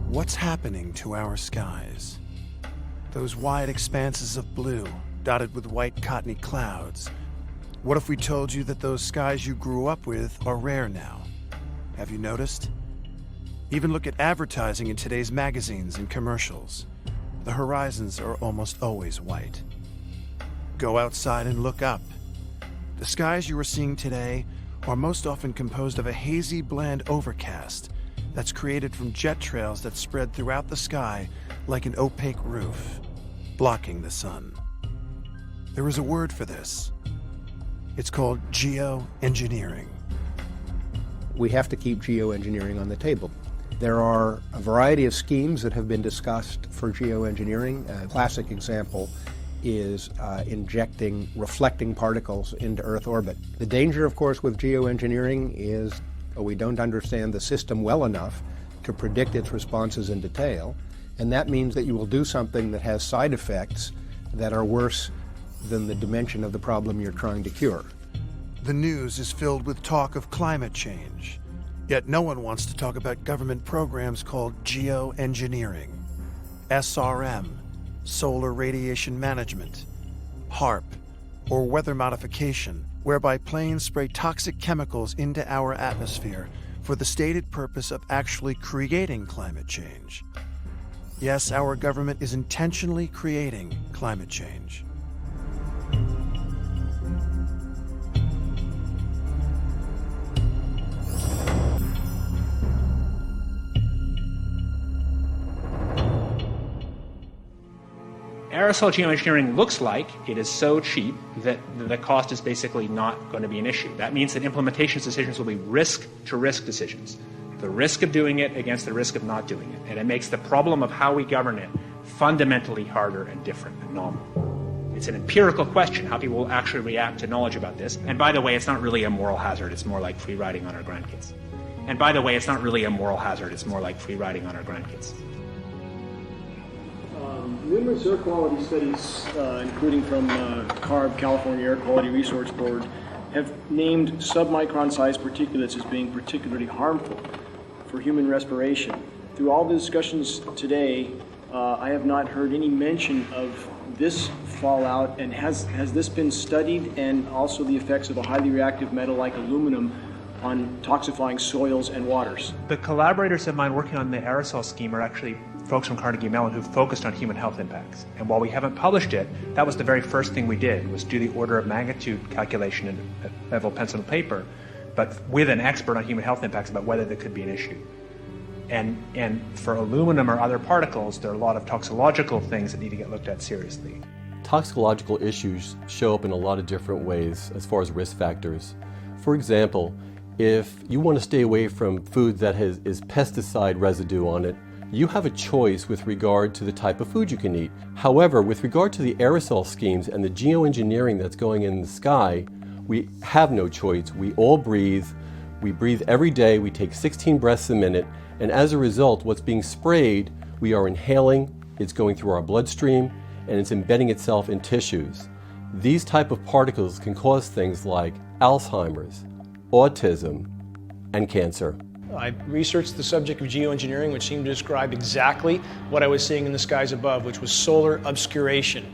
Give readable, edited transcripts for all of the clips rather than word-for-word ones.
What's happening to our skies? Those wide expanses of blue, dotted with white cottony clouds. What if we told you that those skies you grew up with are rare now? Have you noticed? Even look at advertising in today's magazines and commercials. The horizons are almost always white. Go outside and look up. The skies you are seeing today are most often composed of a hazy, bland overcast that's created from jet trails that spread throughout the sky like an opaque roof, blocking the sun. There is a word for this. It's called geoengineering. We have to keep geoengineering on the table. There are a variety of schemes that have been discussed for geoengineering. A classic example is injecting reflecting particles into Earth orbit. The danger, of course, with geoengineering is we don't understand the system well enough to predict its responses in detail, and that means that you will do something that has side effects that are worse than the dimension of the problem you're trying to cure. The news is filled with talk of climate change, yet no one wants to talk about government programs called geoengineering, SRM, solar radiation management, HARP, or weather modification, whereby planes spray toxic chemicals into our atmosphere for the stated purpose of actually creating climate change. Yes, our government is intentionally creating climate change. Aerosol geoengineering looks like it is so cheap that the cost is basically not going to be an issue. That means that implementation decisions will be risk-to-risk decisions. The risk of doing it against the risk of not doing it. And it makes the problem of how we govern it fundamentally harder and different and novel. It's an empirical question, how people will actually react to knowledge about this. And by the way, it's not really a moral hazard. It's more like free riding on our grandkids. And by the way, it's not really a moral hazard. It's more like free riding on our grandkids. Numerous air quality studies, including from CARB, California Air Quality Resource Board, have named submicron-sized particulates as being particularly harmful for human respiration. Through all the discussions today, I have not heard any mention of this fallout, and has this been studied, and also the effects of a highly reactive metal like aluminum on toxifying soils and waters? The collaborators of mine working on the aerosol scheme are actually folks from Carnegie Mellon who focused on human health impacts. And while we haven't published it, that was the very first thing we did, was do the order of magnitude calculation in a level pencil and paper, but with an expert on human health impacts about whether there could be an issue. And for aluminum or other particles, there are a lot of toxicological things that need to get looked at seriously. Toxicological issues show up in a lot of different ways as far as risk factors. For example, if you want to stay away from food that is pesticide residue on it, you have a choice with regard to the type of food you can eat. However, with regard to the aerosol schemes and the geoengineering that's going in the sky, we have no choice. We all breathe. We breathe every day. We take 16 breaths a minute. And as a result, what's being sprayed, we are inhaling, it's going through our bloodstream, and it's embedding itself in tissues. These type of particles can cause things like Alzheimer's, autism, and cancer. I researched the subject of geoengineering, which seemed to describe exactly what I was seeing in the skies above, which was solar obscuration.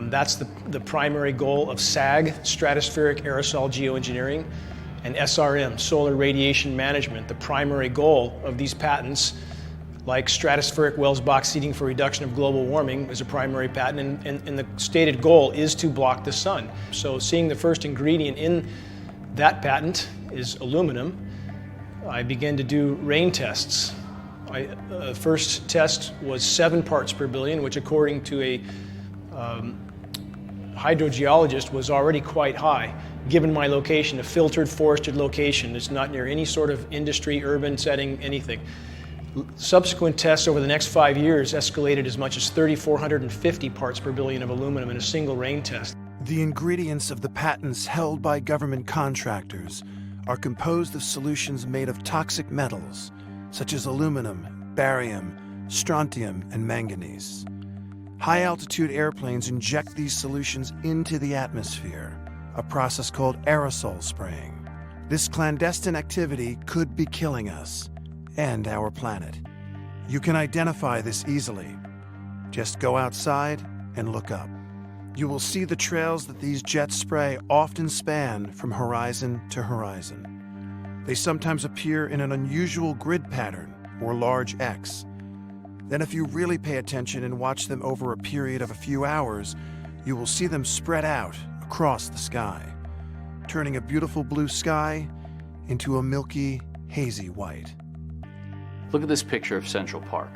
That's the primary goal of SAG, stratospheric aerosol geoengineering, and SRM, solar radiation management. The primary goal of these patents, like stratospheric Wells box seating for reduction of global warming, is a primary patent, and the stated goal is to block the sun. So seeing the first ingredient in that patent is aluminum, I began to do rain tests. The first test was 7 parts per billion, which according to a hydrogeologist was already quite high, given my location, a filtered forested location. It's not near any sort of industry, urban setting, anything. Subsequent tests over the next 5 years escalated as much as 3,450 parts per billion of aluminum in a single rain test. The ingredients of the patents held by government contractors are composed of solutions made of toxic metals, such as aluminum, barium, strontium, and manganese. High-altitude airplanes inject these solutions into the atmosphere, a process called aerosol spraying. This clandestine activity could be killing us and our planet. You can identify this easily. Just go outside and look up. You will see the trails that these jets spray often span from horizon to horizon. They sometimes appear in an unusual grid pattern or large X. Then if you really pay attention and watch them over a period of a few hours, you will see them spread out across the sky, turning a beautiful blue sky into a milky, hazy white. Look at this picture of Central Park.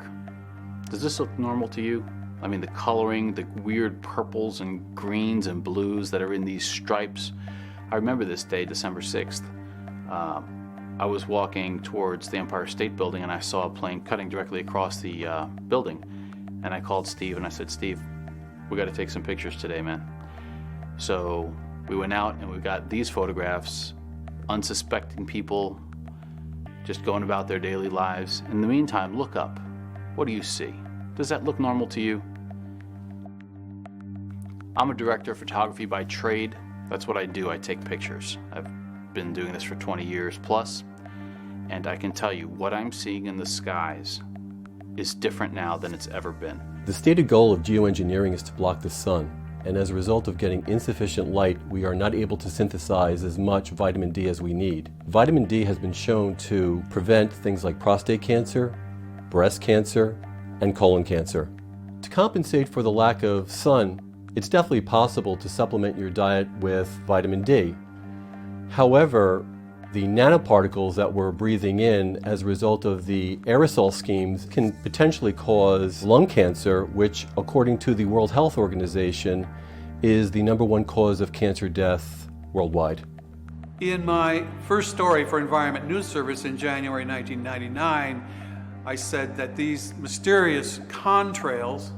Does this look normal to you? I mean, the coloring, the weird purples and greens and blues that are in these stripes. I remember this day, December 6th. I was walking towards the Empire State Building and I saw a plane cutting directly across the building. And I called Steve and I said, Steve, we got to take some pictures today, man. So we went out and we got these photographs, unsuspecting people just going about their daily lives. In the meantime, look up. What do you see? Does that look normal to you? I'm a director of photography by trade. That's what I do. I take pictures. I've been doing this for 20 years plus, and I can tell you what I'm seeing in the skies is different now than it's ever been. The stated goal of geoengineering is to block the sun, and as a result of getting insufficient light, we are not able to synthesize as much vitamin D as we need. Vitamin D has been shown to prevent things like prostate cancer, breast cancer, and colon cancer. To compensate for the lack of sun, it's definitely possible to supplement your diet with vitamin D. However, the nanoparticles that we're breathing in as a result of the aerosol schemes can potentially cause lung cancer, which, according to the World Health Organization, is the #1 cause of cancer death worldwide. In my first story for Environment News Service in January 1999, I said that these mysterious contrails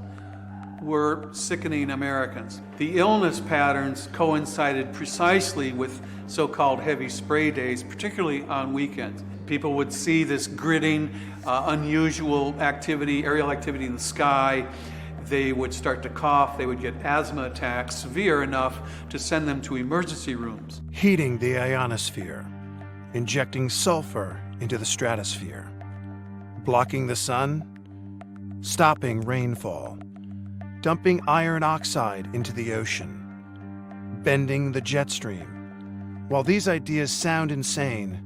were sickening Americans. The illness patterns coincided precisely with so-called heavy spray days, particularly on weekends. People would see this gritting, unusual activity, aerial activity in the sky. They would start to cough. They would get asthma attacks, severe enough to send them to emergency rooms. Heating the ionosphere, injecting sulfur into the stratosphere, blocking the sun, stopping rainfall, dumping iron oxide into the ocean, bending the jet stream. While these ideas sound insane,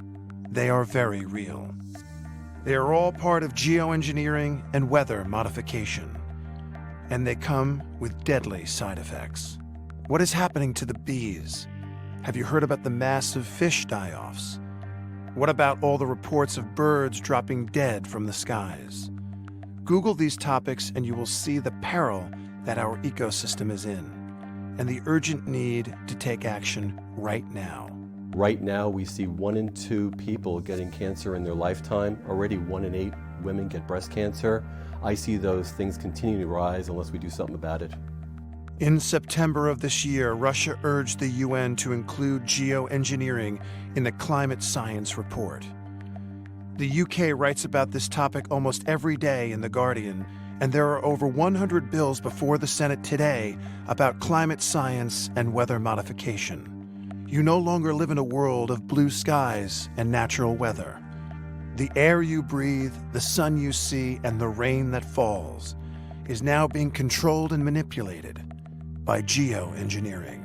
they are very real. They are all part of geoengineering and weather modification, and they come with deadly side effects. What is happening to the bees? Have you heard about the massive fish die-offs? What about all the reports of birds dropping dead from the skies? Google these topics and you will see the peril that our ecosystem is in, and the urgent need to take action right now. Right now, we see 1 in 2 people getting cancer in their lifetime. Already 1 in 8 women get breast cancer. I see those things continuing to rise unless we do something about it. In September of this year, Russia urged the UN to include geoengineering in the climate science report. The UK writes about this topic almost every day in The Guardian, and there are over 100 bills before the Senate today about climate science and weather modification. You no longer live in a world of blue skies and natural weather. The air you breathe, the sun you see, and the rain that falls is now being controlled and manipulated by geoengineering.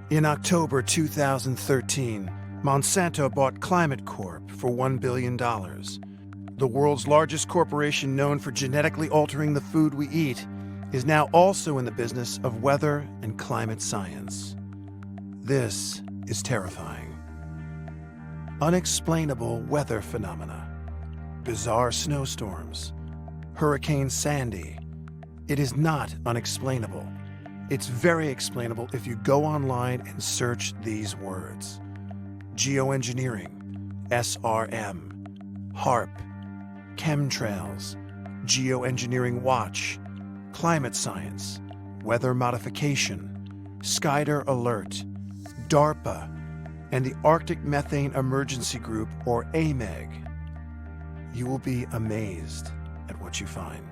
In October 2013, Monsanto bought Climate Corp for $1 billion. The world's largest corporation known for genetically altering the food we eat is now also in the business of weather and climate science. This is terrifying. Unexplainable weather phenomena, bizarre snowstorms, Hurricane Sandy. It is not unexplainable. It's very explainable if you go online and search these words: geoengineering, SRM, HARP, chemtrails, geoengineering watch, climate science, weather modification, Skyder Alert, DARPA, and the Arctic Methane Emergency Group, or AMEG. You will be amazed at what you find.